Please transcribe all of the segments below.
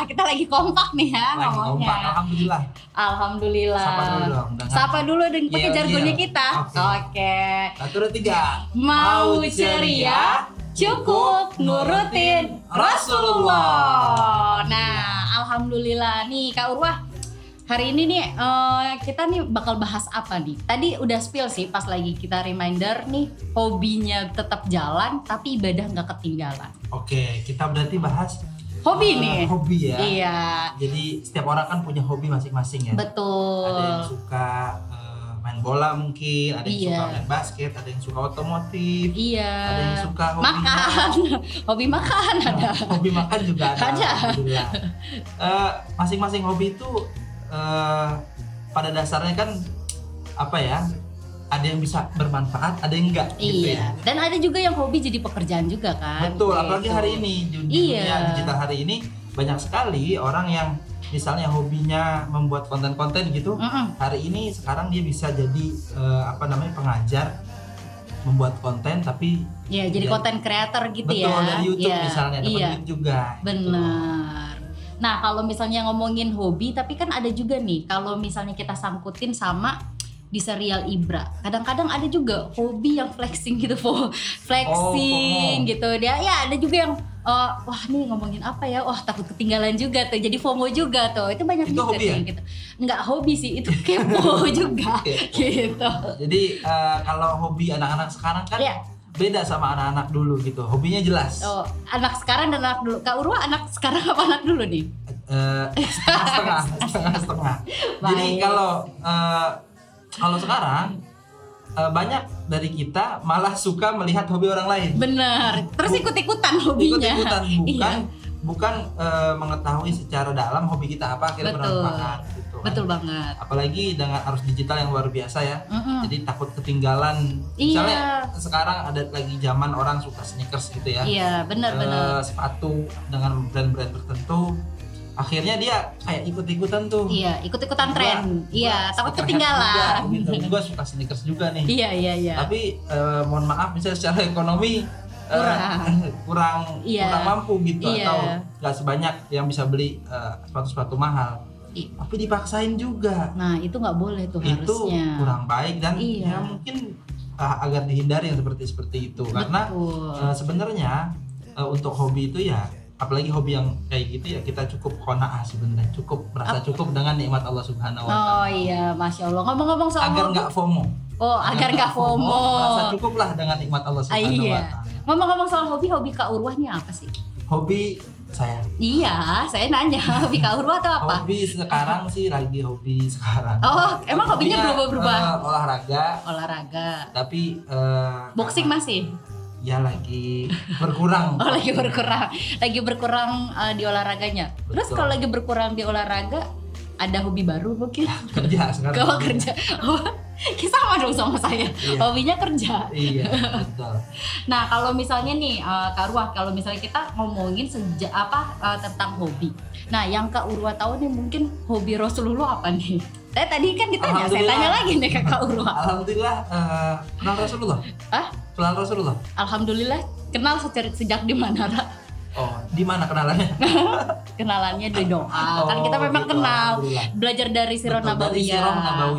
kita lagi kompak nih ya Lagi ngomongnya. kompak, alhamdulillah. Alhamdulillah. Sapa dulu dong, Sapa dulu dengan pakai jargonnya kita. Oke. Satu, dua, tiga. Mau ceria, cukup nurutin Rasulullah. Nah, alhamdulillah nih Kak Urwah. Hari ini nih kita nih bakal bahas apa nih? Tadi udah spill sih pas lagi kita reminder nih, hobinya tetap jalan tapi ibadah nggak ketinggalan. Oke, kita berarti bahas Hobi nih. Hobi ya. Iya. Jadi setiap orang kan punya hobi masing-masing ya. Betul. Ada yang suka main bola mungkin, ada yang suka main basket, ada yang suka otomotif, iya. Ada yang suka makan, hobi makan ada. Hobi makan juga ada. Ada. Alhamdulillah. Masing-masing hobi itu pada dasarnya kan apa ya? Ada yang bisa bermanfaat, ada yang enggak. Iya. Gitu ya. Dan ada juga yang hobi jadi pekerjaan juga kan. Betul. Gitu. Apalagi hari ini di dunia digital hari ini banyak sekali orang yang misalnya hobinya membuat konten-konten gitu. Hari ini sekarang dia bisa jadi pengajar, membuat konten tapi ya jadi konten creator gitu. Betul, ya. dari YouTube misalnya dapat duit juga. Benar. Nah, kalau misalnya ngomongin hobi tapi kan ada juga nih kalau misalnya kita sangkutin sama di serial Ibra. Kadang-kadang ada juga hobi yang flexing gitu, flexing gitu. Dia ya ada juga yang wah nih ngomongin apa ya? Wah, takut ketinggalan juga tuh. Jadi FOMO juga tuh. Itu banyak itu juga hobi ya? gitu. Enggak hobi sih, itu kepo juga gitu. Jadi kalau hobi anak-anak sekarang kan beda sama anak-anak dulu gitu. Hobinya jelas. Oh, anak sekarang dan anak dulu. Kak Urwa anak sekarang apa anak dulu nih? Setengah. Jadi kalau sekarang banyak dari kita malah suka melihat hobi orang lain. Bener. Terus ikut-ikutan hobinya. Ikut-ikutan bukan mengetahui secara dalam hobi kita apa akhirnya bermanfaat gitu. Betul banget. Apalagi dengan arus digital yang luar biasa ya. Jadi takut ketinggalan. Misalnya sekarang ada lagi zaman orang suka sneakers gitu ya. Iya, benar. Sepatu dengan brand-brand tertentu. Akhirnya dia kayak ikut-ikutan tuh. Iya, ikut-ikutan tren. Iya, takut ketinggalan. Gitu. Gue suka sneakers juga nih. Iya. Tapi mohon maaf misalnya secara ekonomi kurang mampu gitu atau nggak sebanyak yang bisa beli sepatu-sepatu mahal. Tapi dipaksain juga. Nah, itu nggak boleh tuh harusnya. Itu kurang baik dan ya mungkin agar dihindari yang seperti itu. Karena sebenarnya untuk hobi itu ya, apalagi hobi yang kayak gitu ya, kita cukup qanaah sebenarnya, cukup merasa cukup dengan nikmat Allah Subhanahu wa taala. Oh iya, Masya Allah. Ngomong-ngomong soal agar nggak FOMO. Agar nggak FOMO. Merasa cukup lah dengan nikmat Allah Subhanahu wa taala. Ngomong-ngomong soal hobi Kak Urwah nih apa sih? Hobi saya. Iya, saya nanya hobi Kak Urwah atau apa? Hobi sekarang sih lagi hobi sekarang. Oh, emang hobinya berubah-berubah? Olahraga. Tapi boxing masih? Ya lagi berkurang. Lagi berkurang di olahraganya. Terus kalau lagi berkurang di olahraga, ada hobi baru mungkin? Kerja sekarang. Kalau kerja, sama dong sama saya. Iya. Hobinya kerja. Iya, betul. Nah, kalau misalnya nih Kak Urwah, kalau misalnya kita ngomongin tentang hobi. Nah, yang Kak Urwah tahu nih mungkin hobi Rasulullah apa nih? Tadi kan ditanya, saya tanya lagi nih ke Kak Urwah. Alhamdulillah kenal Rasulullah. Kenal Rasulullah. Alhamdulillah kenal sejak di mana, Ra? Oh, di mana kenalannya? Kenalannya di doa. Kan kita memang gitu, kenal. Belajar dari Sirah Nabawiyah.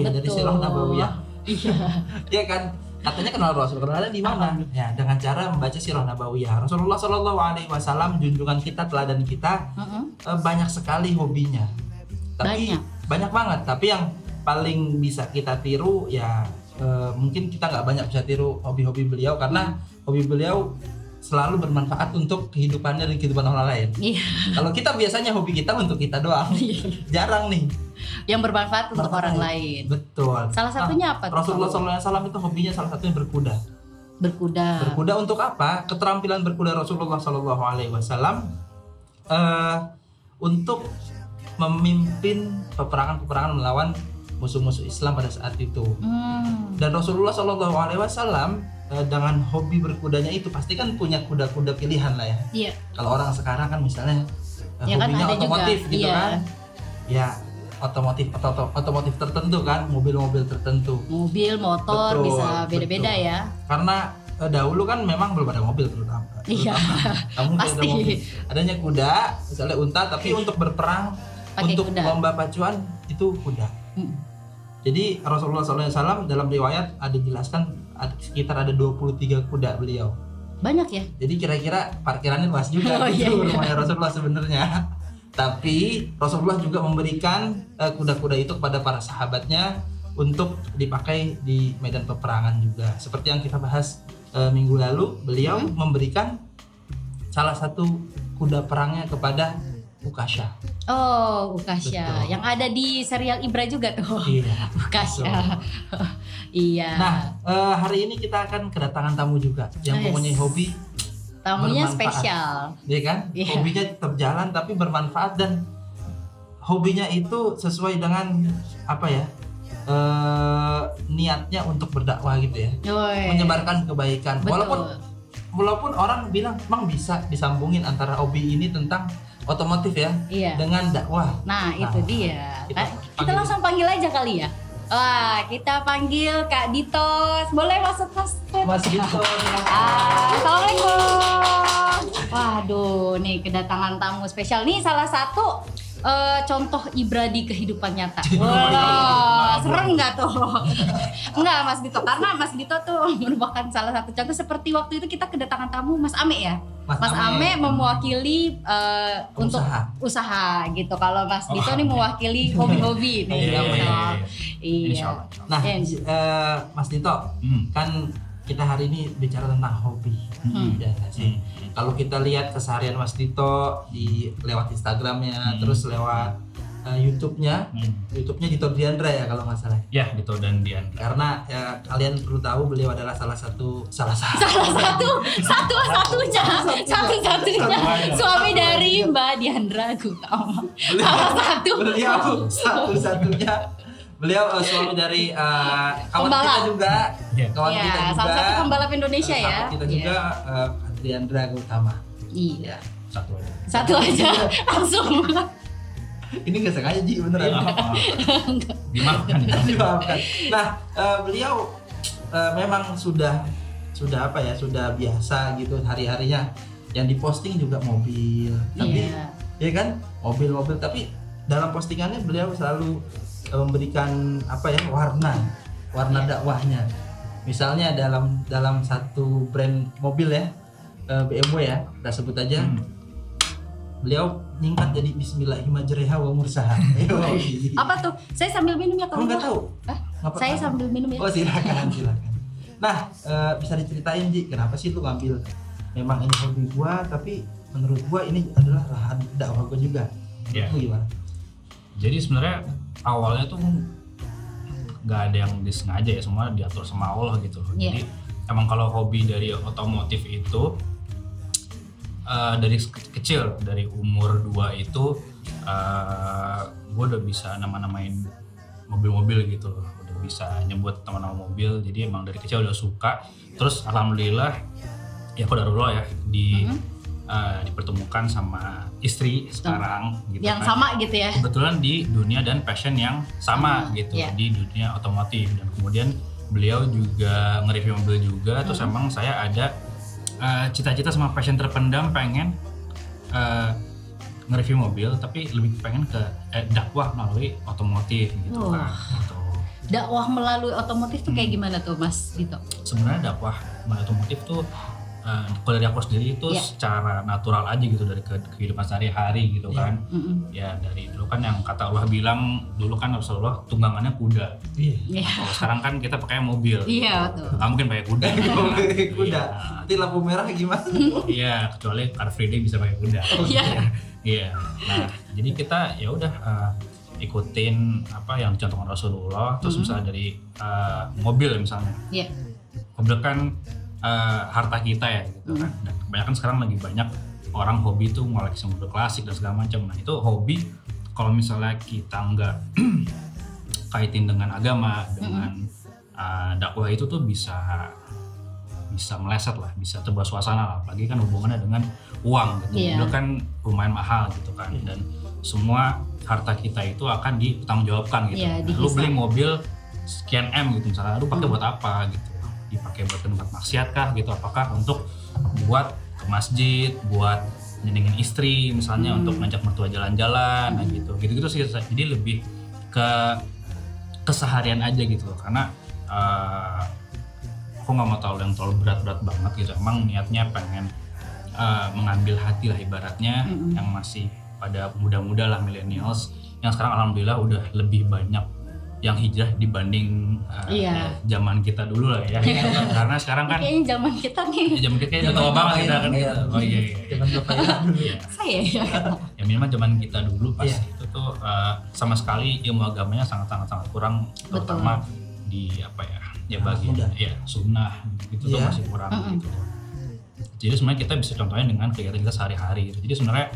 Dari Sirah Nabawiyah. Iya. Iya kan? Katanya kenal Rasul. Kenalannya di mana? Ya, dengan cara membaca Sirah Nabawiyah. Rasulullah Shallallahu alaihi wasallam, junjungan kita, teladan kita, banyak sekali hobinya. Tapi banyak banget. Tapi yang paling bisa kita tiru ya mungkin kita nggak banyak bisa tiru hobi-hobi beliau karena hobi beliau selalu bermanfaat untuk kehidupannya dan kehidupan orang lain. Iya. Kalau kita biasanya hobi kita untuk kita doang. Jarang nih. Yang bermanfaat untuk orang lain. Betul. Salah satunya apa? Rasulullah SAW itu hobinya salah satunya berkuda. Berkuda untuk apa? Keterampilan berkuda Rasulullah SAW untuk memimpin peperangan melawan musuh-musuh Islam pada saat itu. Dan Rasulullah SAW dengan hobi berkudanya itu pasti kan punya kuda-kuda pilihan lah ya. Iya. Kalau orang sekarang kan misalnya hobinya kan otomotif juga. gitu kan. Ya otomotif tertentu kan, mobil-mobil tertentu. Mobil, motor. Betul, bisa beda-beda ya. Karena dahulu kan memang belum ada mobil terutama. Iya. Kamu Pasti. ada mobil. Adanya kuda, misalnya unta, tapi untuk berperang, Pakai untuk kuda. lomba pacuan itu kuda. Jadi Rasulullah SAW dalam riwayat ada jelaskan sekitar ada 23 kuda beliau. Banyak ya? Jadi kira-kira parkirannya luas juga Oh, gitu iya. rumahnya Rasulullah sebenarnya. Tapi Rasulullah juga memberikan kuda-kuda itu kepada para sahabatnya untuk dipakai di medan peperangan juga. Seperti yang kita bahas minggu lalu, beliau memberikan salah satu kuda perangnya kepada Ukasha. Oh, Ukasha. Betul. Yang ada di serial Ibra juga tuh. Iya. Ukasha. Iya. Nah, hari ini kita akan kedatangan tamu juga yang Yes. mempunyai hobi Tamunya bermanfaat. spesial. ya kan? Iya. Hobinya tetap jalan tapi bermanfaat, dan hobinya itu sesuai dengan apa ya? Niatnya untuk berdakwah gitu ya. Woi. Menyebarkan kebaikan. Betul. Walaupun orang bilang emang bisa disambungin antara hobi ini tentang otomotif ya Iya. dengan dakwah. Nah, itu dia. kita Kita panggil. langsung panggil aja kali ya. Wah, kita panggil Kak Ditos. Boleh masuk, Mas? Mas Dito. Assalamualaikum. Waduh, nih kedatangan tamu spesial nih, salah satu contoh Ibra di kehidupan nyata. Wah, serem nggak tuh? Enggak, Mas Dito, karena Mas Dito tuh merupakan salah satu contoh. Seperti waktu itu kita kedatangan tamu Mas Ame ya. Mas Ame mewakili untuk usaha gitu. Kalau Mas Dito nih mewakili hobi-hobi nih. Iya, gitu. iya. Iya. Nah, Iya. Mas Dito, kan kita hari ini bicara tentang hobi. Ya nggak sih? Kalau kita lihat keseharian Mas Dito lewat Instagramnya, terus lewat YouTube-nya, YouTube-nya Dito Diandra ya kalau nggak salah. Ya, Dito dan Diandra. Karena ya, kalian perlu tahu beliau adalah satu-satunya suami dari Mbak Diandra Gutama. Beliau satu-satunya. Beliau suami dari kawan Pembalap. kita juga, Iya. kawan Ya, kita juga. salah satu pembalap Indonesia ya. Sahabat kita juga, Diandra Gutama. Iya. Satu aja. Satu aja langsung. Ini nggak sengaja Ji, beneran. Dimaafkan. Dimaafkan. Nah, beliau memang sudah apa ya, sudah biasa gitu hari-harinya. Yang diposting juga mobil, tapi Iya. ya kan mobil-mobil. Tapi dalam postingannya beliau selalu memberikan apa ya, warna dakwahnya. Misalnya dalam satu brand mobil ya, BMW ya, kita sebut aja. Beliau nyingkat jadi Bismillahirrahmanirrahim wa mursaha. Apa tuh? Saya sambil minum ya, Kamu nggak tahu? Hah? Ngapa- Saya sambil minum ya. Oh silakan. Nah, bisa diceritain Ji, kenapa sih lu ngambil? Memang ini hobi gua, tapi menurut gua ini adalah lahan dakwah gua juga. Iya. Itu gimana? Jadi sebenarnya awalnya tuh nggak ada yang disengaja ya, semua diatur sama Allah gitu. Iya. Jadi emang kalau hobi dari otomotif itu dari kecil, dari umur 2 itu gue udah bisa nama-namain mobil-mobil gitu loh, udah bisa nyebut nama-nama mobil. Jadi emang dari kecil udah suka. Terus alhamdulillah ya qadarullah ya dipertemukan sama istri sekarang gitu Yang kan. sama gitu ya. Kebetulan di dunia dan passion yang sama gitu, Iya. di dunia otomotif. Dan kemudian beliau juga nge-review mobil juga. Terus emang saya ada cita-cita sama passion terpendam, pengen nge-review mobil, tapi lebih pengen ke dakwah melalui otomotif gitu kan. Gitu. Dakwah melalui otomotif tuh kayak gimana tuh Mas Dito? Sebenarnya dakwah melalui otomotif tuh kalau dari aku sendiri itu Iya. secara natural aja gitu, dari kehidupan sehari-hari gitu kan. Ya dari dulu kan yang kata Allah bilang, dulu kan Rasulullah tunggangannya kuda. Iya. Kalau sekarang kan kita pakai mobil. Iya, betul. Nggak mungkin pakai kuda. Kuda. Nanti lampu merah gimana? Iya, kecuali Car Free Day bisa pakai kuda. Iya. Iya. Nah, jadi kita ya udah ikutin apa yang dicontohkan Rasulullah. Terus misalnya dari mobil misalnya. Iya. Mobil kan harta kita ya gitu kan. Dan kebanyakan sekarang lagi banyak orang hobi tuh ngoleksi mobil klasik dan segala macam. Nah, itu hobi kalau misalnya kita nggak kaitin dengan agama, dengan dakwah, itu tuh bisa meleset lah, bisa terbawa suasana lah. Apalagi kan hubungannya dengan uang gitu. Iya. Mobil kan lumayan mahal gitu kan. Dan semua harta kita itu akan dipertanggungjawabkan gitu. Iya, Nah, lu dihisap. beli mobil sekian M gitu misalnya, lu pakai buat apa gitu. dipakai buat tempat maksiat kah gitu, apakah untuk buat ke masjid, buat nyenengin istri misalnya, untuk ngajak mertua jalan-jalan gitu sih. Jadi lebih ke keseharian aja gitu loh, karena aku nggak mau tahu yang terlalu berat-berat banget gitu. Emang niatnya pengen mengambil hati lah ibaratnya, yang masih pada muda-muda lah, millennials yang sekarang alhamdulillah udah lebih banyak yang hijrah dibanding zaman kita dulu lah ya. Karena sekarang kan kayaknya zaman kita nih, zaman kita kayaknya tua banget kita kan. Oh iya. Zaman bapak dulu ya. Saya Ya minimal zaman kita dulu pas itu tuh sama sekali ilmu agamanya sangat kurang, terutama di apa ya bagian sunnah gitu tuh masih kurang gitu. Jadi sebenarnya kita bisa contohnya dengan kegiatan kita sehari-hari gitu. Jadi sebenarnya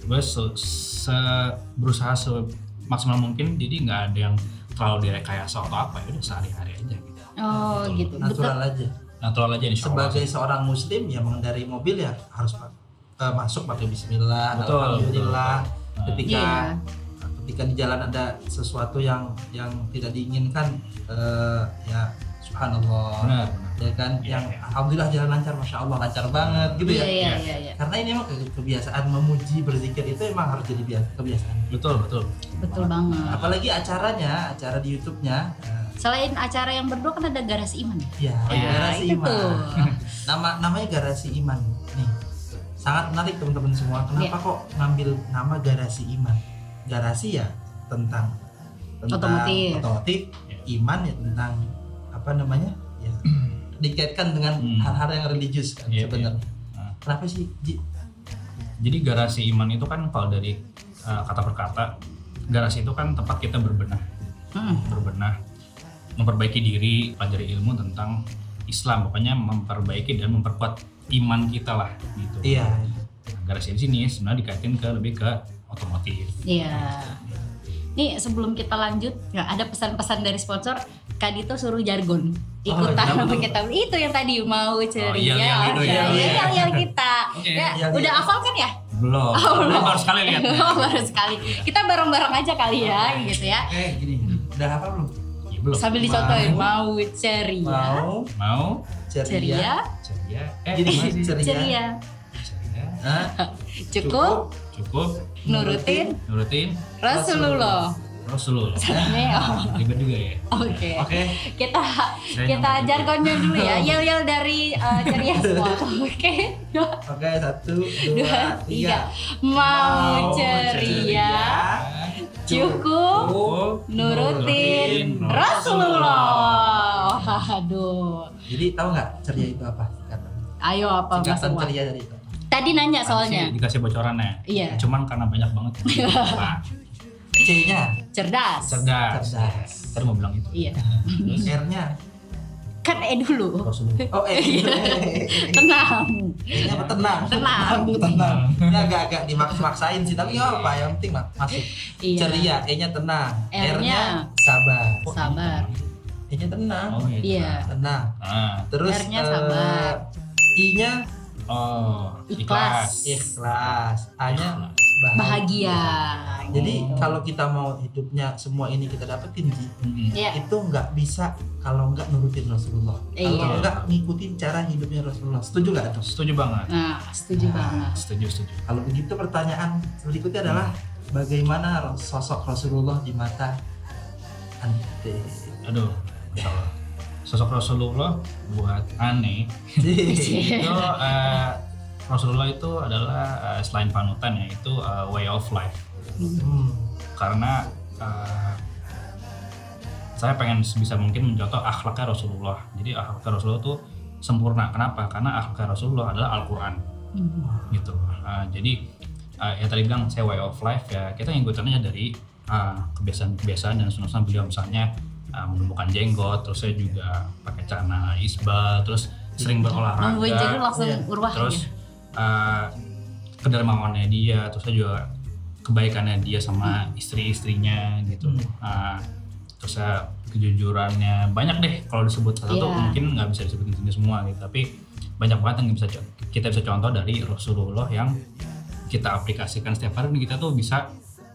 gue berusaha semaksimal mungkin, jadi nggak ada yang terlalu direkayasa atau apa, ya udah sehari-hari aja gitu. Oh gitu. Natural aja insya Allah. Sebagai seorang muslim yang mengendarai mobil ya harus masuk pakai bismillah, betul. Alhamdulillah. Ketika di jalan ada sesuatu yang tidak diinginkan, ya subhanallah. Benar. Ya kan, yang alhamdulillah jalan lancar, masya Allah lancar banget gitu ya. Iya. Karena ini emang kebiasaan memuji, berzikir itu emang harus jadi kebiasaan. Betul banget. Apalagi acara di YouTube-nya. Selain acara yang berdua kan ada Garasi Iman. Ya, Garasi Iman. Tuh. Namanya Garasi Iman nih. Sangat menarik teman-teman semua. Kenapa kok ngambil nama Garasi Iman? Garasi ya tentang otomotif, iman ya tentang apa namanya? Ya dikaitkan dengan hal-hal yang religius kan sebenarnya. Kenapa sih, Ji? Jadi Garasi Iman itu kan kalau dari kata per kata, garasi itu kan tempat kita berbenah, memperbaiki diri, pelajari ilmu tentang Islam, pokoknya memperbaiki dan memperkuat iman kita lah gitu. Iya. Nah, garasi di sini sebenarnya dikaitin lebih ke otomotif. Iya. Nih sebelum kita lanjut, nggak ada pesan-pesan dari sponsor. Kak Dito suruh jargon ikutan sama kita. Itu yang tadi mau ceria. Yang kita. Udah hafal kan ya? Belum. Baru sekali lihat. Baru sekali. Kita bareng-bareng aja kali ya, gitu ya. Gini. Udah hafal belum? Ya, belum. Sambil dicontohin, mau ceria. Mau ceria. Ceria. Cukup nurutin Rasulullah. Ribet juga ya. Oke. Kita jargonnya dulu ya. Yel dari ceria semua. Oke, 1, 2, 3. Mau ceria, cukup nurutin Rasulullah. Aduh. Jadi tahu nggak ceria itu apa? Ayo apa singkatan Mas? ceria dari itu. Tadi nanya soalnya. Dikasih bocorannya. Iya. Cuman karena banyak banget. C-nya cerdas. Tadi mau bilang itu. Iya. R-nya Kan dulu. Oh, Tenang. E-nya apa? Tenang. Ini agak dimaksain sih, tapi nggak apa, yang penting masuk. Iya. Ceria, E-nya tenang. R-nya sabar. E-nya tenang. Oh, iya. Tenang. Terus R-nya sabar. I-nya ikhlas. A-nya Bahagia. Jadi kalau kita mau hidupnya semua ini kita dapetin, itu nggak bisa kalau nggak nurutin Rasulullah. Kalau nggak ngikutin cara hidupnya Rasulullah. Setuju nggak tuh? Setuju banget. Setuju banget. Setuju. Kalau begitu pertanyaan berikutnya adalah bagaimana sosok Rasulullah di mata Ante? Aduh, masalah. Sosok Rasulullah buat aneh itu Rasulullah itu adalah selain panutan ya, itu way of life. Karena saya pengen sebisa mungkin mencontoh akhlaknya Rasulullah. Jadi akhlaknya Rasulullah itu sempurna. Kenapa? Karena akhlaknya Rasulullah adalah Al-Quran. Gitu. Jadi ya tadi bilang saya way of life ya, kita ngikutinnya dari kebiasaan dan sunnah beliau, misalnya menumbuhkan jenggot, terus saya juga pakai celana isbal, terus sering berolahraga, terus kedermawanannya dia, terus saya juga kebaikannya dia sama istri-istrinya gitu. Terus saya kejujurannya banyak deh, kalau disebut satu mungkin nggak bisa disebutin sini semua gitu, tapi banyak banget yang kita bisa contoh dari Rasulullah yang kita aplikasikan setiap hari, kita tuh bisa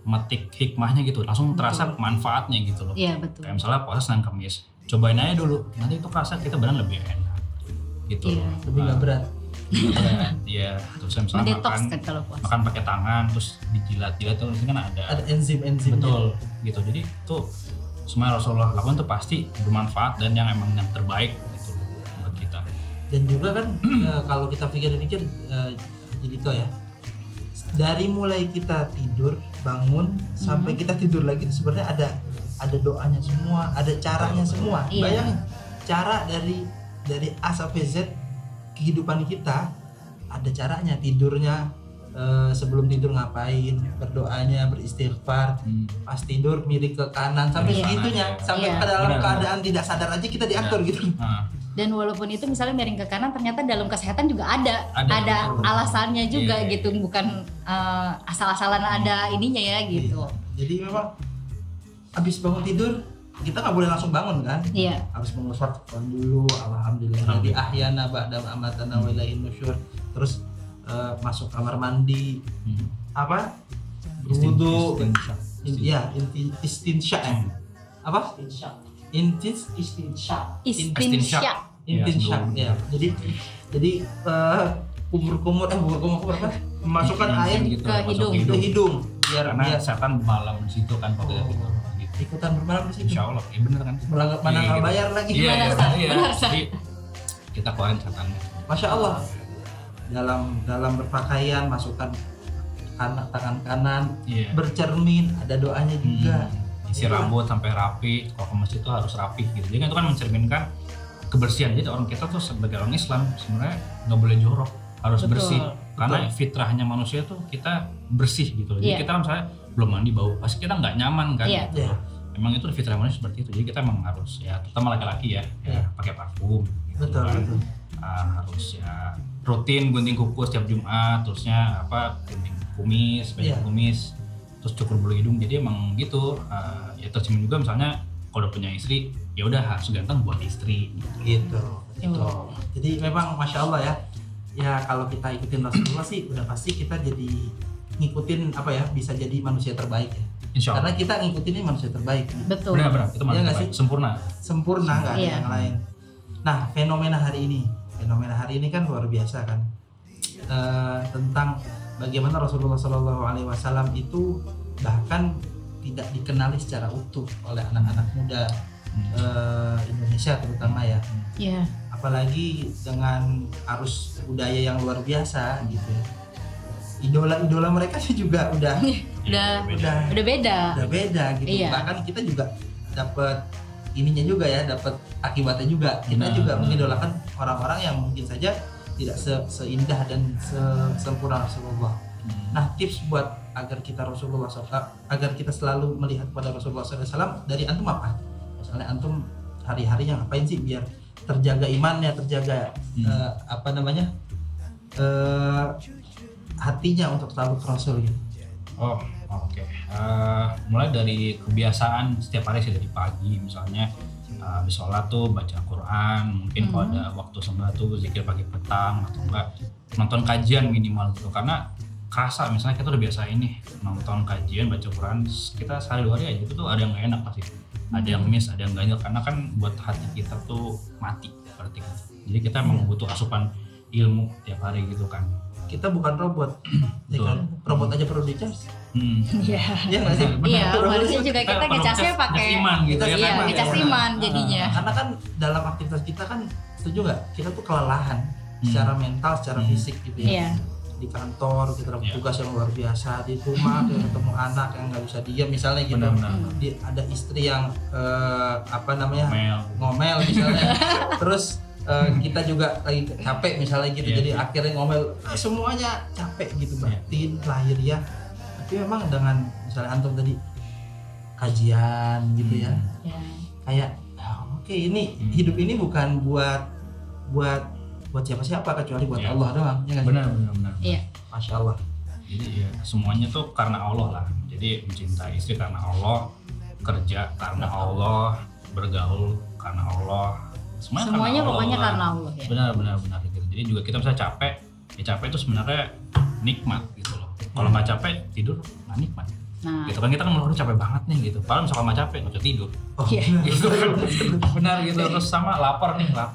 metik hikmahnya gitu, langsung terasa manfaatnya gitu loh. Iya betul. Kayak misalnya puasa Senin Kamis, cobain aja dulu, nanti itu kerasa kita badan lebih enak gitu. Iya. Lebih nggak berat. Iya, terus misalnya Mendetoks makan kan kalau puasa. makan pakai tangan terus dijilat-jilat tuh kan ada Enzim-enzimnya. betul gitu. Jadi tuh semua yang Rasulullah lakukan tuh pasti bermanfaat dan yang emang yang terbaik gitu buat kita. Dan juga kan kalau kita pikir-pikir jadi itu ya, dari mulai kita tidur bangun sampai kita tidur lagi sebenarnya ada doanya semua, ada caranya semua. Iya. Bayangin cara dari A sampai Z kehidupan kita, ada caranya. Tidurnya sebelum tidur ngapain, berdoanya, beristighfar, pas tidur miring ke kanan sampai Iya. segitunya, Iya. sampai Iya. ke dalam Benar, keadaan tidak sadar aja kita diatur gitu. Nah, Dan walaupun itu misalnya miring ke kanan, ternyata dalam kesehatan juga ada Ada. alasannya juga Iya. gitu, bukan asal-asalan ada ininya ya gitu. Iya. Jadi memang habis bangun tidur kita nggak boleh langsung bangun kan? Iya. Harus mengucapkan dulu alhamdulillah di ahyana ba'da amatana wa ilaihin nusyur. Terus masuk kamar mandi, apa? Berwudu, istinsya. Apa? Istinsya. Intinsya ya. Jadi kumur-kumur apa? Memasukkan air gitu, ke masuk hidung. ke hidung Karena biar setan malam di situ kan kalau kita tidur gitu. ikutan bermalam di situ. Insya Allah, ya bener kan? Mana Iya, nggak gitu. bayar lagi. Iya, Benar, iya, Sat. iya. Benar, Sat. Jadi kita keluarin setannya. Masya Allah, dalam berpakaian masukkan tangan kanan, Iya. bercermin, ada doanya juga. Isi rambut sampai rapi. Kalau ke masjid itu harus rapi gitu. Jadi kan itu kan mencerminkan kebersihan. Jadi orang kita tuh sebagai orang Islam sebenarnya nggak boleh jorok, harus Betul. bersih. Karena fitrahnya manusia tuh kita bersih gitu. Jadi Iya. kita misalnya belum mandi bau, pasti kita nggak nyaman kan. Iya. Gitu. Iya. Emang itu fitrah manusia seperti itu. Jadi kita emang harus ya, terutama laki-laki ya, Iya. pakai parfum. Gitu, Betul, kan. betul. Harus ya rutin gunting kuku setiap Jumat, terusnya gunting kumis, Iya. kumis, terus cukur bulu hidung. Jadi emang gitu. Ya tercermin juga misalnya kalau udah punya istri, ya udah harus ganteng buat istri. Gitu. Oh. Jadi memang Masya Allah ya. Ya kalau kita ikutin Rasulullah sih udah pasti kita jadi ngikutin apa ya, bisa jadi manusia terbaik ya. Insya Allah. Karena kita ngikutin manusia terbaik. Betul. Benar-benar itu Iya manusia nggak terbaik. sih? Sempurna. Sempurna, nggak ada Iya. yang lain. Nah, fenomena hari ini kan luar biasa kan. Tentang bagaimana Rasulullah SAW itu bahkan tidak dikenali secara utuh oleh anak-anak muda Indonesia terutama ya. Iya. Apalagi dengan arus budaya yang luar biasa gitu ya. Idola-idola mereka sih juga udah Udah beda. gitu. Iya. Bahkan kita juga dapat ininya juga ya, dapat akibatnya juga. Kita Benar. juga mengidolakan orang-orang yang mungkin saja tidak seindah dan sempurna Rasulullah. Nah, tips buat agar kita agar kita selalu melihat pada Rasulullah SAW dari antum apa? Misalnya antum hari-harinya ngapain sih biar terjaga imannya, terjaga hatinya untuk selalu ke Rasul gitu. Oh, oke. Mulai dari kebiasaan setiap hari sih, dari pagi misalnya habis sholat tuh baca Quran, mungkin kalau ada waktu sembah tuh zikir pagi petang, atau enggak nonton kajian minimal gitu. Karena kerasa misalnya kita udah biasa ini nonton kajian, baca Quran, kita sehari dua hari aja itu tuh ada yang gak enak pasti, ada yang miss, ada yang ganjil, karena kan buat hati kita tuh mati seperti itu. Jadi kita emang butuh asupan ilmu tiap hari gitu kan. Kita bukan robot, ya Betul. kan? Robot aja perlu di-charge. Iya. Iya nggak sih? Iya, Benar. harusnya juga kita Perlu ngecasnya ngecas pakai iman gitu ya Iya, kan. ngecas iman jadinya. Karena kan dalam aktivitas kita kan, setuju nggak? Kita tuh kelelahan secara mental, secara fisik gitu ya. Iya. Di kantor kita dapat Iya. tugas yang luar biasa, di rumah kita ketemu anak yang nggak bisa diam misalnya gitu. Benar-benar. Ada istri yang Mel. ngomel misalnya. Terus kita juga lagi capek misalnya gitu, Iya, jadi iya. akhirnya ngomel, semuanya capek gitu, batin, lahir ya. Tapi memang dengan misalnya antum tadi kajian gitu ya, Iya. kayak oke, ini hidup ini bukan buat siapa-siapa kecuali buat Iya. Allah doang, ya nggak sih? Benar. Iya. Masya Allah. Jadi ya semuanya tuh karena Allah lah. Jadi mencintai istri karena Allah, kerja karena Allah, bergaul karena Allah. Semuanya pokoknya lah. karena Allah ya. Benar gitu. Jadi juga kita bisa capek, ya capek itu sebenarnya nikmat gitu loh. Kalau nggak capek tidur nggak nikmat. Nah, Gitu kan kan kita kan menurut capek banget nih gitu. Padahal misalkan mah capek nggak bisa tidur. Iya. Gitu kan. Benar gitu. Terus sama lapar. Ya,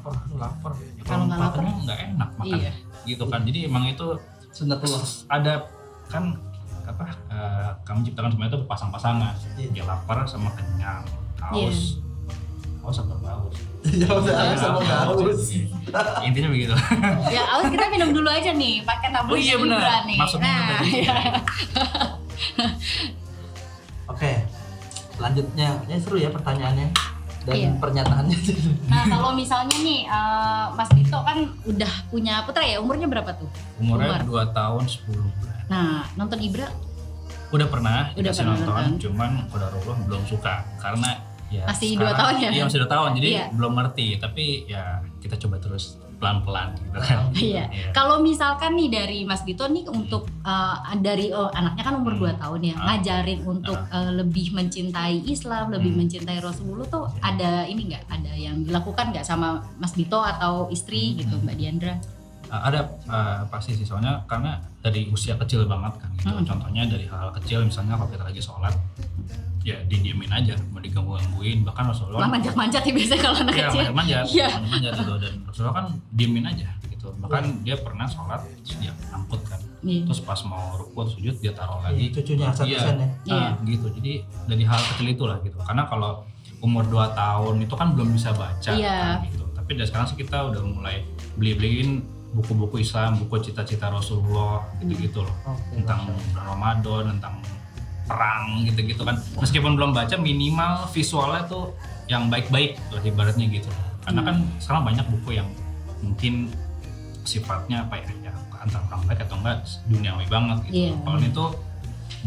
kalau nggak lapar nggak enak makan. Iya. Gitu kan. Jadi emang itu Sunnatullah. ada kan apa? Kamu ciptakan semuanya itu pasang-pasangan. Dia lapar sama kenyang, haus. Haus apa haus? Ya sama haus. Intinya begitu. Ya aus kita minum dulu aja nih pakai tabung Oh iya benar. Ibra nih. Maksudnya tadi. ya. Oke. Selanjutnya, ini seru ya pertanyaannya dan Iya. pernyataannya. Nah kalau misalnya nih Mas Dito kan udah punya putra ya, umurnya berapa tuh? Umurnya 2 tahun 10 bulan. Nah nonton Ibra Udah pernah Udah dikasih pernah nonton, nonton. cuman qadarullah belum suka karena ya Masih sekarang- 2 tahun ya? Iya masih 2 tahun, jadi Iya. belum ngerti. Tapi ya kita coba terus pelan-pelan gitu kan. Iya. Kalau misalkan nih dari Mas Dito nih untuk dari anaknya kan umur 2 tahun ya, ngajarin untuk lebih mencintai Islam, lebih mencintai Rasulullah tuh ada ini nggak? Ada yang dilakukan nggak sama Mas Dito atau istri gitu, Mbak Diandra? Ada pasti sih, soalnya karena dari usia kecil banget kan gitu. Contohnya dari hal kecil, misalnya kalau kita lagi sholat ya didiemin aja, mau diganggu-gangguin. Bahkan Rasulullah Manjat-manjat nih biasanya kalau anak ya kecil. manjat Iya. gitu, dan Rasulullah kan diemin aja gitu. Bahkan dia pernah sholat terus dia angkut kan, Iya. terus pas mau rukuk atau sujud dia taruh lagi. Cucunya Hasan Iya. Husain ya. Iya. Gitu. Jadi dari hal kecil itulah gitu. Karena kalau umur 2 tahun itu kan belum bisa baca Iya. kan gitu. Tapi dari sekarang sih kita udah mulai beli-beliin buku-buku Islam, buku cita-cita Rasulullah gitu-gitu loh. Oke, Tentang bulan Ramadan, tentang perang gitu-gitu kan. Meskipun belum baca, minimal visualnya tuh yang baik-baik lah ibaratnya gitu. Karena kan sekarang banyak buku yang mungkin sifatnya apa ya antara orang baik atau enggak duniawi banget gitu. Iya. Kalau ini tuh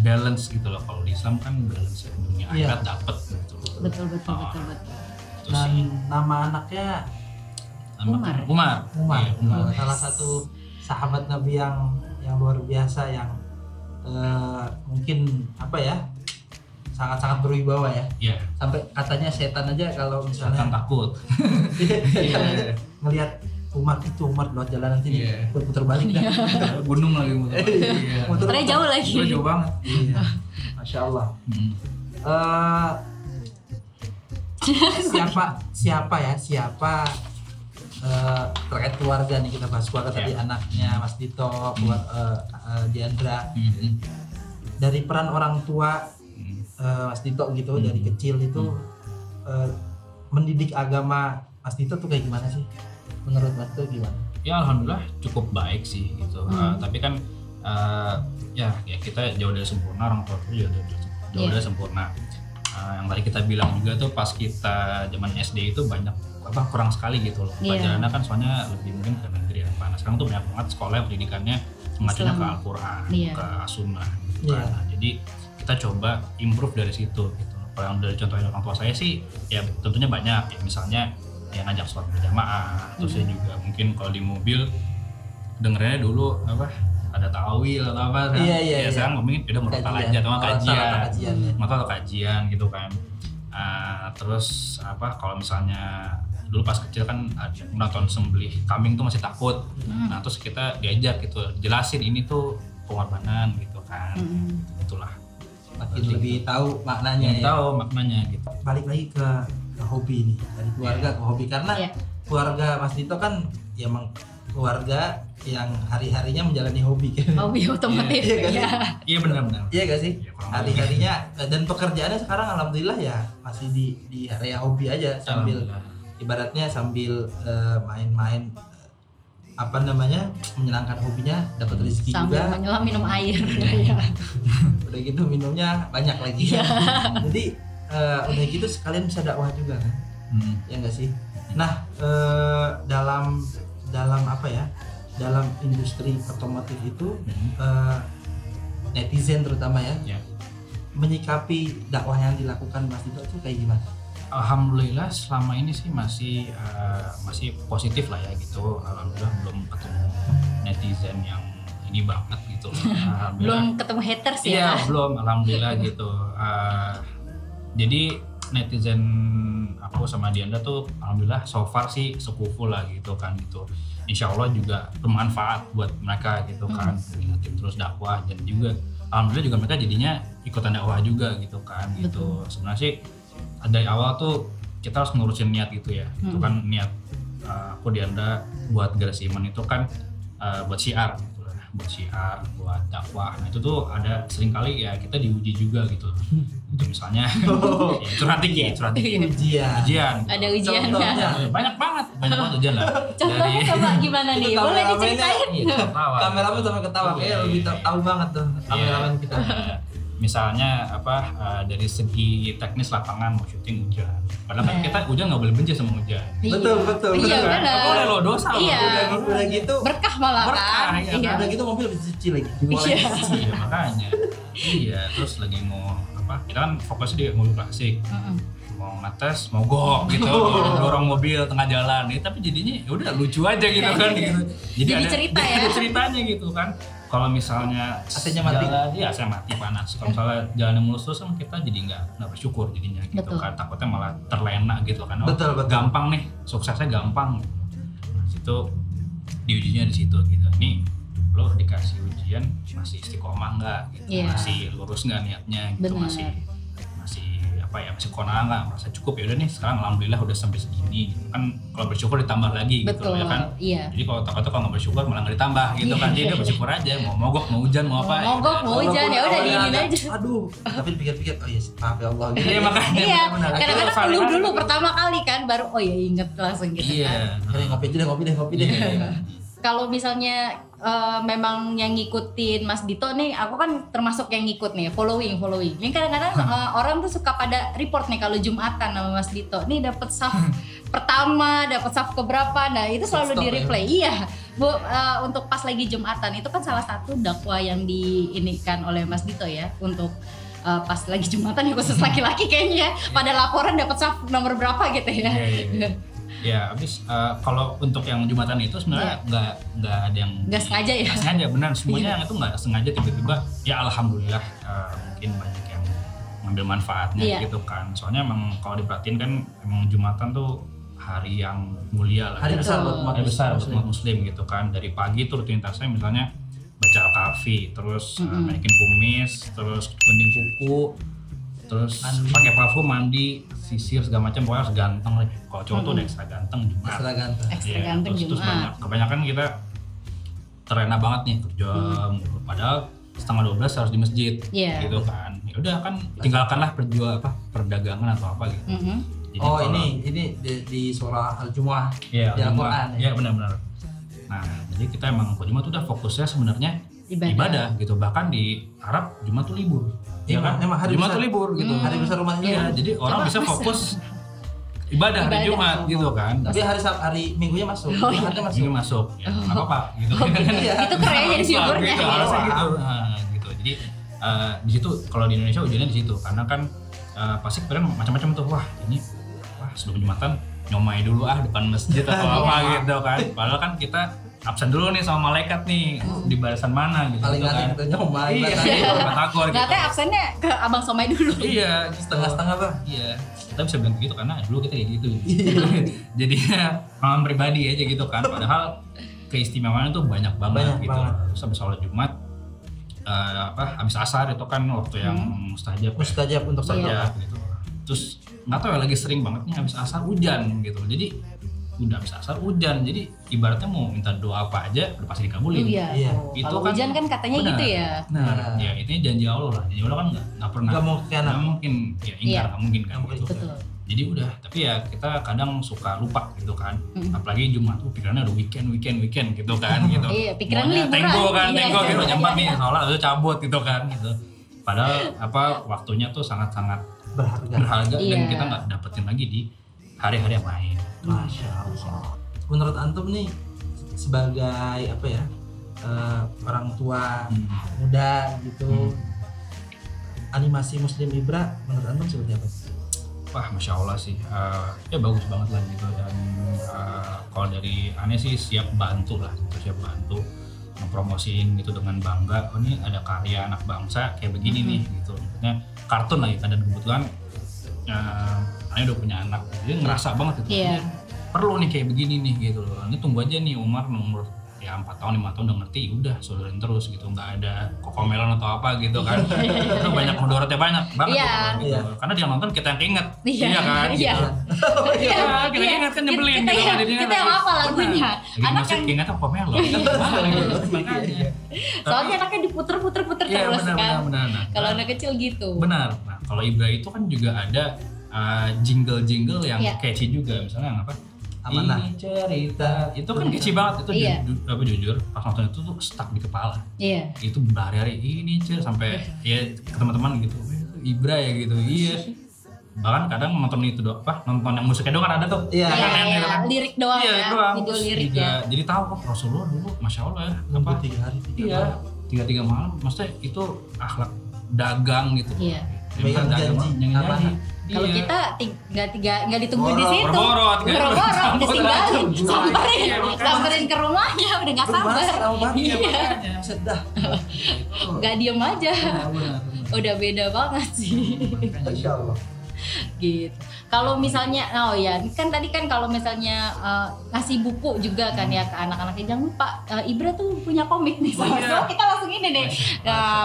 balance gitu loh. Kalau di Islam kan balance dunia Iya. akhirat dapet gitu. Betul. Itu Dan sih. nama anaknya Umar. Umar. Umar. Iya, Umar. Salah satu sahabat Nabi yang luar biasa, yang mungkin apa ya, sangat-sangat berwibawa ya. Iya. Sampai katanya setan aja kalau Setan misalnya takut. Iya. Ngelihat Umar lewat jalanan sini, Iya. putar balik dah. Gunung lagi muter. Iya. Ternyata jauh lagi. Udah jauh banget. Iya. Masya Allah. Hmm. Siapa terkait keluarga nih, kita bahas keluarga tadi, anaknya Mas Dito, Diandra. Dari peran orang tua Mas Dito gitu, dari kecil itu mendidik agama Mas Dito tuh kayak gimana sih? Menurut Mas Dito gimana? Ya alhamdulillah cukup baik sih gitu. Tapi kan ya kita jauh dari sempurna, orang tua itu jauh dari sempurna. Yang tadi kita bilang juga tuh pas kita zaman SD itu banyak kurang sekali gitu loh. Pelajarannya kan soalnya lebih mungkin ke negeri apa. Nah sekarang tuh banyak banget sekolah yang pendidikannya mengacunya ke Al-Quran, ke As-Sunnah gitu kan. Nah, jadi kita coba improve dari situ gitu. Kalau yang dari contohnya orang tua saya sih ya tentunya banyak ya, misalnya yang ngajak sholat berjamaah. Terus saya juga mungkin kalau di mobil dengernya dulu apa ada ta'awil atau apa kan. Iya. Sekarang ngomongin udah mau aja atau kajian gitu kan. Terus apa kalau misalnya dulu pas kecil kan nonton sembelih kambing tuh masih takut. Nah terus kita diajak gitu, jelasin ini tuh pengorbanan gitu kan. Itulah. Makin lebih tahu maknanya ya. Tahu maknanya gitu. Balik lagi ke hobi nih, dari keluarga ke hobi, karena keluarga Mas Dito kan ya emang keluarga yang hari-harinya menjalani hobi kan. Hobi otomotif. Iya benar-benar. Iya gak sih? Ya, hari-harinya dan pekerjaannya sekarang alhamdulillah ya masih di area hobi aja, sambil ibaratnya sambil main-main apa namanya, menyenangkan hobinya, dapat rezeki sambil juga. menyelam minum air. Udah gitu minumnya banyak lagi. Jadi udah gitu sekalian bisa dakwah juga kan. Ya enggak sih? Nah, dalam apa ya? Dalam industri otomotif itu netizen terutama ya, menyikapi dakwah yang dilakukan Mas Dito itu kayak gimana? Alhamdulillah selama ini sih masih positif lah ya gitu. Alhamdulillah belum ketemu netizen yang ini banget gitu. Belum ketemu haters ya? Iya belum, alhamdulillah gitu. Jadi netizen aku sama Dianda tuh alhamdulillah so far sih sekufu lah gitu kan gitu. Insya Allah juga bermanfaat buat mereka gitu kan. Ingetin terus dakwah, dan juga alhamdulillah juga mereka jadinya ikutan dakwah juga gitu kan gitu. Sebenarnya sih dari awal tuh kita harus ngurusin niat gitu ya. Itu kan niat aku Diandra buat Garasi Iman itu kan buat syiar gitu lah, buat syiar, buat dakwah. Nah itu tuh ada seringkali ya kita diuji juga gitu. Itu misalnya ya, curhat dikit ujian. Ada ujian Ya, banyak banget ujian lah. Contohnya coba gimana nih? Boleh diceritain? Kameramen sama ketawa kayak lebih tahu banget tuh kameramen kita. Misalnya dari segi teknis lapangan mau syuting hujan. Padahal kan kita hujan nggak boleh benci sama hujan. Betul. Iya kan? benar. Boleh lo dosa lo. Iya. Udah gitu Berkah malah kan. Iya. udah gitu mobil bisa cuci lagi. Iya makanya. Iya terus lagi mau kita kan fokusnya di mobil klasik. Mau ngetes, mau gok gitu, dorong mobil tengah jalan nih, tapi jadinya ya udah lucu aja gitu kan gitu. Jadi ada cerita ya. ada ceritanya gitu kan. Kalau misalnya AC-nya mati. Iya, AC mati panas. Kalau misalnya jalannya mulus terus kan kita jadi nggak bersyukur jadinya gitu. Betul. Kan takutnya malah terlena gitu kan. Betul. Gampang nih, suksesnya gampang. Nah, situ diujinya di situ gitu. Nih lo dikasih ujian masih istiqomah nggak gitu. Iya. Masih lurus nggak niatnya gitu. Benar. masih masih konang nggak merasa cukup, ya udah nih sekarang alhamdulillah udah sampai segini gitu kan. Kalau bersyukur ditambah lagi gitu Betul, ya kan. iya. Jadi kalau takutnya kalau nggak bersyukur malah nggak ditambah gitu kan. Jadi udah bersyukur aja, mau mogok mau hujan mau apa Mogok mau hujan ya udah diinin aja. Aduh, tapi pikir-pikir oh iya maaf ya Allah gitu. Iya makanya Iya, benar. kadang-kadang ngeluh dulu pertama kali kan, baru oh ya inget langsung gitu kan. Iya. Ngopi deh. Iya. Kalau misalnya memang yang ngikutin Mas Dito nih, aku kan termasuk yang ngikut nih, following. Ini kadang-kadang orang tuh suka pada report nih kalau Jumatan sama Mas Dito. Nih dapat saf pertama, dapat saf keberapa. Nah, itu selalu di replay. Iya. Bu, untuk pas lagi Jumatan itu kan salah satu dakwah yang diinikan oleh Mas Dito ya untuk pas lagi Jumatan ya, khusus laki-laki kayaknya. Pada laporan dapat saf nomor berapa gitu ya. Iya. Ya, habis kalau untuk yang Jumatan itu sebenarnya nggak ada yang nggak sengaja ya. Nggak sengaja, benar semuanya yang itu nggak sengaja tiba-tiba. Ya alhamdulillah mungkin banyak yang ngambil manfaatnya gitu kan. Soalnya emang kalau diperhatiin kan emang Jumatan tuh hari yang mulia lah. Hari besar buat umat muslim gitu kan. Dari pagi tuh rutinitasnya misalnya baca Al-Kahfi, terus naikin kumis, terus gunting kuku, terus pakai parfum, mandi, sisir segala macam, pokoknya harus ganteng lah. Kalau cowok tuh udah ekstra ganteng Jumat. Ekstra ganteng terus banyak. Kebanyakan kita terlena banget nih kerja, padahal 11:30 harus di masjid, gitu kan. Ya udah kan tinggalkanlah perdagangan atau apa gitu. Jadi ini di surah Al-Jumu'ah di Al-Qur'an. ya. Iya benar-benar. Nah, jadi kita emang kalau Jumat tuh udah fokusnya sebenarnya ibadah gitu. Bahkan di Arab Jumat tuh libur. Iya kan? Emang hari Jumat besar. tuh libur gitu. Hari besar umat Islam. Iya, jadi orang bisa fokus ibadah hari Jumat gitu kan. Tapi hari Minggunya masuk. Minggu masuk. Ya enggak apa-apa gitu. Itu keren jadi liburnya. Gitu, harusnya gitu. Nah, gitu. Jadi di situ kalau di Indonesia ujiannya di situ karena kan pasti kalian macam-macam tuh. Sebelum Jumatan nyomai dulu depan masjid atau apa gitu kan. Padahal kan kita absen dulu nih sama malaikat nih di barisan mana gitu paling kan. kita nyomai. Iya, Batagor gitu. Katanya absennya ke Abang Somai dulu. Iya, setengah-setengah Bang. Iya. Kita bisa bilang gitu karena dulu kita kayak gitu. Jadinya pengalaman pribadi aja gitu kan. Padahal keistimewaannya tuh banyak banget gitu. Terus habis sholat Jumat habis asar itu kan waktu yang mustajab untuk saja gitu. Terus nggak tahu ya lagi sering banget nih habis asar hujan gitu. Jadi udah habis asar hujan, jadi ibaratnya mau minta doa apa aja udah pasti dikabulin. Iya. Itu kalau hujan kan katanya benar. gitu ya. Nah, ya ini janji Allah lah. Janji Allah kan nggak pernah. Nggak mungkin ya ingkar nggak mungkin kan gitu. Betul. Jadi udah, tapi ya kita kadang suka lupa gitu kan. Apalagi Jumat tuh pikirannya udah weekend gitu kan gitu. Iya, pikiran liburan. Tenggo gitu jam 4 nih sholat udah cabut gitu kan gitu. Padahal waktunya tuh sangat-sangat berharga dan kita nggak dapetin lagi di hari-hari yang lain. Masya Allah. Menurut antum nih sebagai orang tua muda gitu, animasi Muslim Ibra menurut antum seperti apa? Wah, Masya Allah sih, ya bagus banget lah gitu. Dan kalau dari aneh sih siap bantu lah gitu, siap bantu ngepromosiin gitu dengan bangga. Oh ini ada karya anak bangsa kayak begini nih gitu. Maksudnya kartun lah kan, dan kebetulan aneh udah punya anak, jadi ngerasa banget gitu. Perlu nih kayak begini nih gitu loh. Ini tunggu aja nih Umar nomor ya 4 tahun 5 tahun udah ngerti, udah sodorin terus gitu, nggak ada kokomelon atau apa gitu kan. Itu banyak mudaratnya banget gitu. Karena dia nonton kita yang keinget, iya kan? Iya. Iya, kita ingat kan nyebelin gitu kan. Kita yang apa lagunya? Anak kan ingat kokomelon. Soalnya anaknya diputer-puter terus kan. Benar. Kalau anak kecil gitu. Benar. Nah, kalau Ibra itu kan juga ada jingle-jingle yang catchy juga, misalnya yang apa? Amanah. Ini cerita. Itu kan catchy banget itu. Jujur pas nonton itu tuh stuck di kepala. Iya. Itu berhari-hari ini sampai ya ke teman-teman gitu. Itu Ibra ya gitu. Iya. Bahkan kadang nonton itu nonton yang musiknya doang kan ada tuh. Iya. Lirik doang ya. Video lirik ya. Jadi tahu kok Rasulullah dulu, masya Allah ya. Apa? 3 hari. Iya. 3 malam. Maksudnya itu akhlak dagang gitu. Iya. Megang janji. Kalau kita nggak ditunggu di situ, boro-boro, ditinggalin, samperin ke rumahnya, udah nggak sabar. Iya. Sedah. Nggak diem aja, udah beda banget sih. Masya Allah. Gitu. Kalau misalnya, kan tadi kan kalau misalnya ngasih buku juga kan ya ke anak-anaknya, jangan lupa Ibra tuh punya komik nih. So kita langsung ini deh,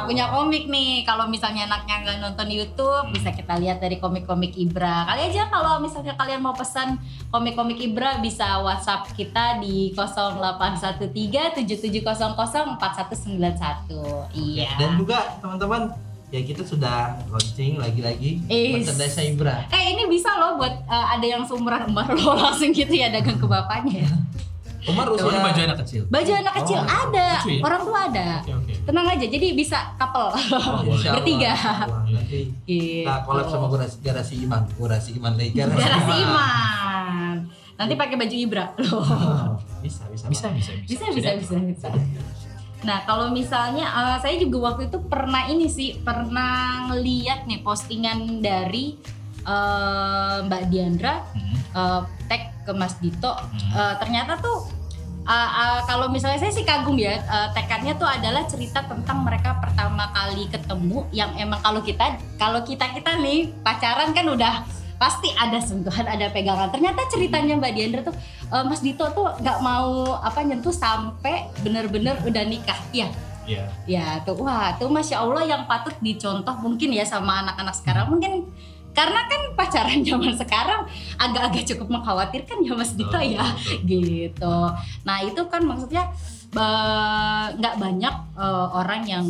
punya komik nih. Kalau misalnya anaknya nggak nonton YouTube, bisa kita lihat dari komik-komik Ibra. Kali aja kalau misalnya kalian mau pesan komik-komik Ibra, bisa WhatsApp kita di 081377004191. Iya. Dan juga teman-teman, ya kita sudah launching lagi-lagi merchandise Ibra. Ini bisa loh buat ada yang seumuran Umar lo langsung gitu ya dagang ke bapaknya ya. Umar usia baju anak kecil. Baju anak kecil ada, lucu ya? orang tua ada. Oke. Tenang aja, jadi bisa couple bertiga. Nanti kita collab sama Garasi Iman lagi. Garasi Iman. Nanti pakai baju Ibra loh. Bisa. Nah kalau misalnya saya juga waktu itu pernah ngeliat nih postingan dari Mbak Diandra tag ke Mas Dito. Ternyata tuh kalau misalnya saya sih kagum ya, tekadnya tuh adalah cerita tentang mereka pertama kali ketemu, yang emang kalau kita nih pacaran kan udah pasti ada sentuhan, ada pegangan. Ternyata ceritanya Mbak Diandra tuh Mas Dito tuh nggak mau nyentuh sampai bener-bener udah nikah. Iya. Ya tuh, wah tuh Masya Allah yang patut dicontoh mungkin ya sama anak-anak sekarang. Mungkin karena kan pacaran zaman sekarang agak-agak cukup mengkhawatirkan ya Mas Dito ya. Gitu. Nah itu kan maksudnya nggak banyak orang yang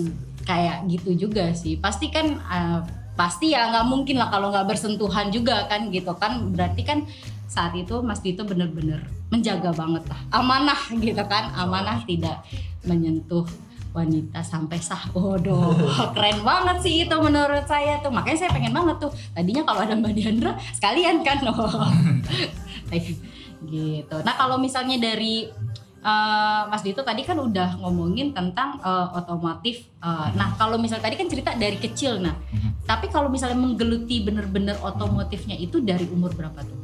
kayak gitu juga sih. Pasti kan pasti ya nggak mungkin lah kalau nggak bersentuhan juga kan gitu kan, berarti kan saat itu Mas Dito bener-bener menjaga banget lah amanah gitu kan, amanah tidak menyentuh wanita sampai sah. Waduh, keren banget sih itu menurut saya tuh, makanya saya pengen banget tuh tadinya kalau ada Mbak Diandra sekalian kan gitu. Nah kalau misalnya dari Mas Dito tadi kan udah ngomongin tentang otomotif. Nah kalau misalnya tadi kan cerita dari kecil, nah tapi kalau misalnya menggeluti bener-bener otomotifnya itu dari umur berapa tuh?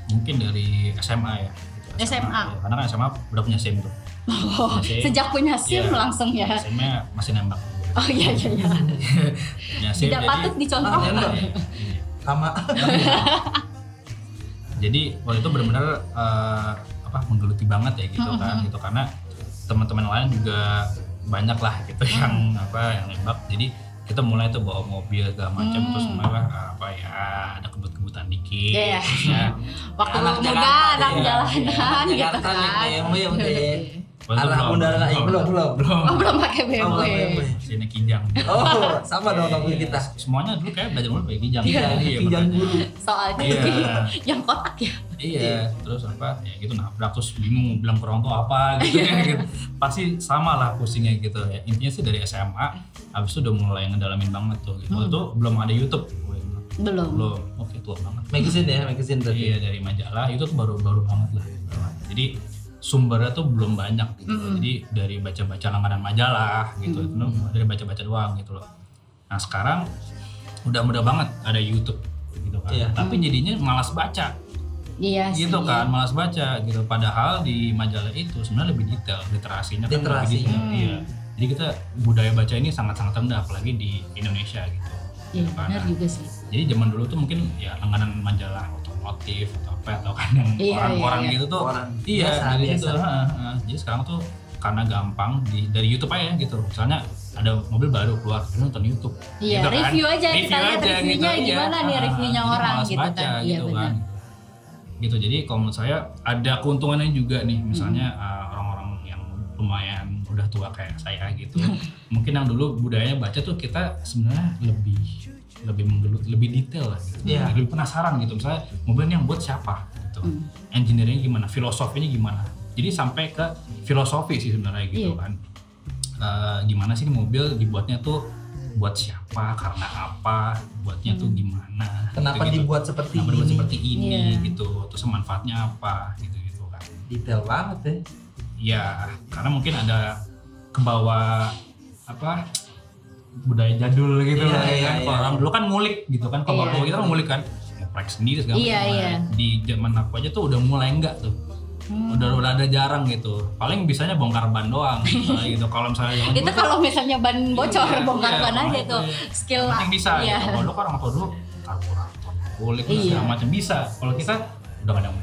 Mungkin dari SMA ya. SMA. Ya, karena kan SMA udah punya SIM tuh. Sejak punya SIM langsung ya. SIM-nya masih nembak. Oh iya. Tidak patut dicontoh. Sama. Jadi waktu itu benar-benar menggeluti banget ya gitu kan, gitu karena teman-teman lain juga banyak lah gitu yang nembak. Jadi kita mulai tuh bawa mobil segala macam, terus mulai ada kebut-kebutan dikit. Iya. Ya. Waktu muda anak jalanan gitu kan. Anak muda belum pakai BMW. Sini Kijang. Oh, sama dong mobil kita. Semuanya dulu kayak belajar mulai pakai Kijang. Kijang dulu. Soalnya yang kotak ya. Iya, terus ya gitu nabrak, terus bingung bilang ke orang tua apa gitu ya gitu. Pasti sama lah pusingnya gitu ya. Intinya sih dari SMA habis itu udah mulai ngedalamin banget tuh gitu. Itu belum ada YouTube. Belum. Oke, tua banget. Magazine berarti. Iya, dari majalah itu tuh baru banget lah. Jadi sumbernya tuh belum banyak gitu. Jadi dari baca-baca langganan majalah gitu. Dari baca-baca doang gitu loh. Nah, sekarang udah mudah banget ada YouTube gitu kan. Iya. Tapi jadinya malas baca. Iya gitu sih, kan, malas baca gitu. Padahal di majalah itu sebenarnya lebih detail, literasinya kan lebih detail. Iya. Jadi kita budaya baca ini sangat-sangat rendah, apalagi di Indonesia gitu. Iya benar juga sih. Jadi zaman dulu tuh mungkin ya langganan majalah otomotif atau apa atau kan yang orang-orang gitu tuh biasa, dari situ. Jadi sekarang tuh karena gampang dari YouTube aja gitu, misalnya ada mobil baru keluar nonton YouTube gitu kan? Review aja kita lihat reviewnya gitu, gimana nih reviewnya orang gitu baca, kan gitu kan gitu. Jadi kalau menurut saya ada keuntungannya juga nih, misalnya orang-orang yang lumayan udah tua kayak saya gitu mungkin yang dulu budayanya baca tuh kita sebenarnya lebih menggelut, lebih detail lah gitu. Lebih penasaran gitu, misalnya mobil ini yang buat siapa gitu, engineering gimana, filosofinya gimana, jadi sampai ke filosofi sih sebenarnya gitu kan. Gimana sih mobil dibuatnya tuh buat siapa, karena apa, buatnya tuh gimana, kenapa gitu, dibuat seperti kenapa ini, dibuat seperti ini gitu, terus manfaatnya apa gitu kan, detail banget ya. Ya karena mungkin ada kebawa apa budaya jadul gitu kan. Kalau orang dulu kan ngulik gitu kan, kalau bapak kita kan ngulik kan, ngoprek sendiri segala macam. Di zaman aku aja tuh udah mulai enggak tuh. Udah ada jarang gitu, paling bisanya bongkar ban doang gitu. Kalau misalnya itu kalau misalnya ban bocor bongkar ban aja tuh skill penting bisa gitu. Kalau dulu kan orang tua dulu karburator kulik segala macam bisa, kalau kita udah kadang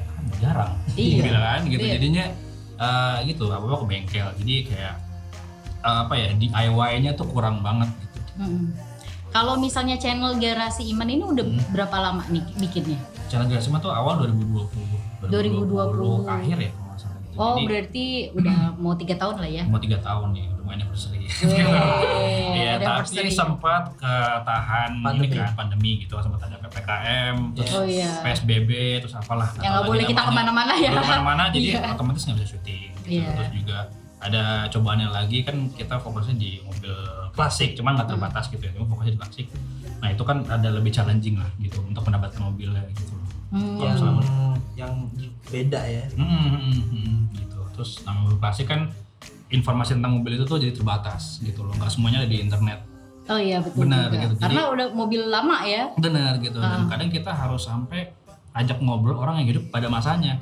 jarang bilang kan gitu. Jadinya gitu apa ke bengkel, jadi kayak apa ya, DIY-nya tuh kurang banget gitu. Kalau misalnya channel Garasi Iman ini udah berapa lama nih bikinnya? Channel Garasi Iman tuh awal 2020 akhir ya kalau nggak salah gitu. Oh jadi, berarti udah mau 3 tahun lah ya? Mau 3 tahun nih, lumayan anniversary. Ya tapi sempat ketahan ini kan pandemi gitu, sempat ada PPKM, terus PSBB, terus apalah. Yang nggak boleh kita kemana-mana ya? Kemana-mana jadi otomatis nggak bisa syuting. Gitu. Terus juga ada cobaannya lagi kan, kita fokusnya di mobil klasik, cuman nggak terbatas gitu ya, cuma fokusnya di klasik. Nah itu kan ada lebih challenging lah gitu untuk mendapatkan mobilnya gitu. Yang beda ya. Gitu. Terus mobil klasik kan informasi tentang mobil itu tuh jadi terbatas gitu loh, nggak semuanya ada di internet. Oh iya betul. Benar juga. gitu. Karena udah mobil lama ya. Benar gitu. Dan kadang kita harus sampai ajak ngobrol orang yang hidup pada masanya.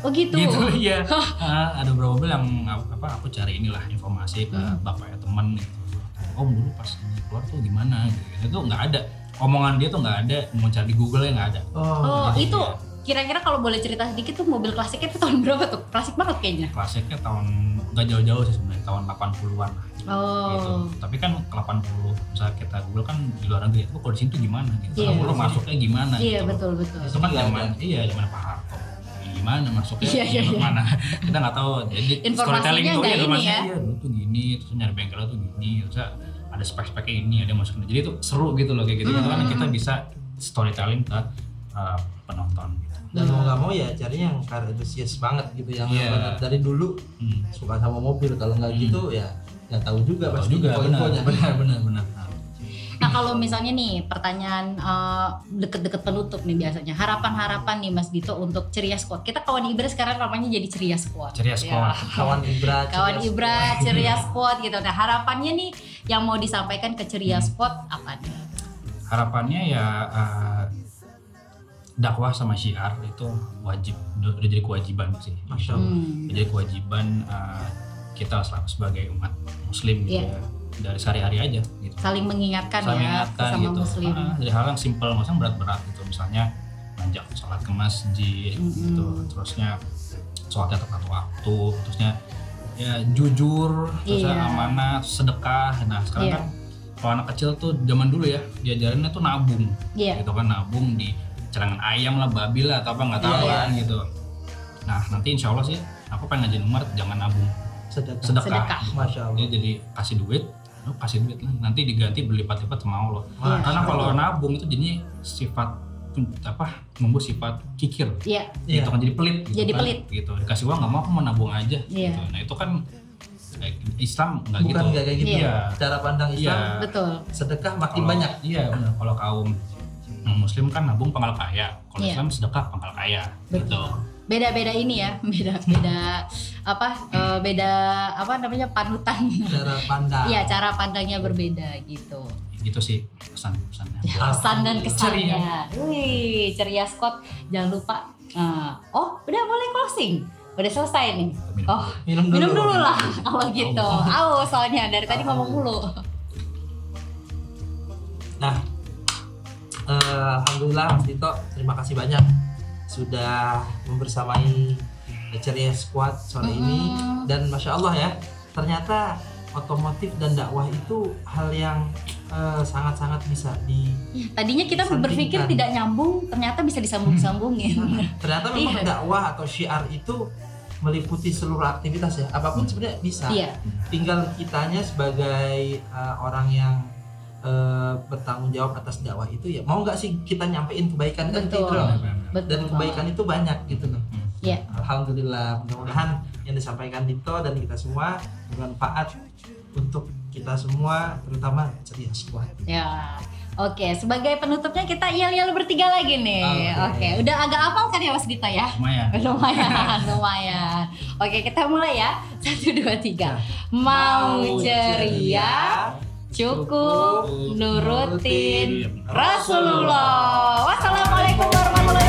Oh gitu. Gitu iya. Ada beberapa mobil yang apa aku cari inilah informasi ke bapaknya teman gitu. Om dulu pas ini keluar tuh gimana gitu. Itu nggak ada. Omongan dia tuh nggak ada, mau cari di Google ya nggak ada. Oh itu kira-kira kalau boleh cerita sedikit tuh mobil klasiknya itu tahun berapa tuh? Klasik banget kayaknya. Klasiknya tahun nggak jauh-jauh sih sebenarnya, tahun 80-an lah. Gitu. Tapi kan ke 80, misalnya kita Google kan di luar negeri, itu kalau di sini tuh gimana gitu. Kalau masuknya gimana Iya gitu. betul. Itu kan zaman Pak Harto. Gimana masuknya gimana? Kita nggak tahu. Jadi storytelling itu informasinya dulu tuh gini, terus nyari bengkelnya tuh gini, terus ada spek-speknya ini, ada masukin. Jadi itu seru gitu loh kayak gitu. Karena kita bisa storytelling ke penonton gitu. Dan mau nggak mau ya cari yang car enthusiast banget gitu, yang dari dulu suka sama mobil. Kalau nggak gitu ya nggak tahu juga pasti info-infonya. Benar. Nah kalau misalnya nih pertanyaan deket-deket penutup nih biasanya, harapan-harapan nih Mas Dito untuk Ceria Squad. Kita kawan Ibra sekarang namanya jadi Ceria Squad. Ceria Squad. Kawan Ibra, Ceria Squad gitu. Nah harapannya nih yang mau disampaikan ke Ceria Squad apa nih? Harapannya ya dakwah sama syiar itu wajib, udah jadi kewajiban sih. Masya Allah. Jadi kewajiban kita sebagai umat muslim gitu ya, dari sehari-hari aja gitu. Saling mengingatkan sama gitu. muslim. Dari hal yang simpel, nggak usah berat-berat gitu. Misalnya ngajak sholat ke masjid gitu, terusnya sholatnya tepat waktu, terusnya ya jujur, terusnya amanah, sedekah. Nah sekarang kan kalau anak kecil tuh zaman dulu ya diajarinnya tuh nabung, gitu kan, nabung di cerangan ayam lah, babi lah, atau apa nggak tahu kan gitu. Nah nanti insya Allah sih aku pengen ngajarin Umar jangan nabung, sedekah. Masya Allah. Jadi kasih duit lah, nanti diganti berlipat-lipat sama Allah. Karena kalau nabung itu jadinya sifat membuat sifat kikir, gitu kan, jadi pelit. Gitu jadi kan, pelit. Gitu. Dikasih uang nggak mau, aku mau nabung aja. Gitu. Nah itu kan Islam nggak gitu. Bukan kayak gitu. Cara pandang Islam. Betul. Sedekah makin banyak. Iya benar. Kalau kaum Muslim kan nabung pangkal kaya, kalau Islam sedekah pangkal kaya. Gitu. Beda-beda ini ya, beda namanya panutan. Cara pandang. Iya, cara pandangnya berbeda gitu. Gitu sih pesan-pesannya. Pesan dan kesannya. Wih, Ceria Squad. Jangan lupa. Udah mulai closing. Udah selesai nih. Minum dulu lah kalau gitu. Soalnya dari tadi ngomong mulu. Nah, alhamdulillah Mas Dito, terima kasih banyak sudah membersamai Ceria Squad sore ini. Dan Masya Allah ya, ternyata otomotif dan dakwah itu hal yang sangat-sangat bisa tadinya kita berpikir tidak nyambung, ternyata bisa disambung-sambungin. Ternyata memang dakwah atau syiar itu meliputi seluruh aktivitas ya, apapun sebenarnya bisa. Tinggal kitanya sebagai orang yang bertanggung jawab atas dakwah itu ya, mau nggak sih kita nyampein kebaikan kan gitu loh. Dan kebaikan itu banyak gitu loh. Alhamdulillah, mudah-mudahan yang disampaikan Dito dan kita semua bermanfaat untuk kita semua, terutama Ceria Squad. Ya, oke. Sebagai penutupnya kita yel-yel bertiga lagi nih. Oke. Udah agak hafal kan ya Mas Dito ya? Lumayan. Oke, kita mulai ya. 1, 2, 3. Mau ceria, cukup nurutin Rasulullah. Wassalamualaikum warahmatullahi wabarakatuh.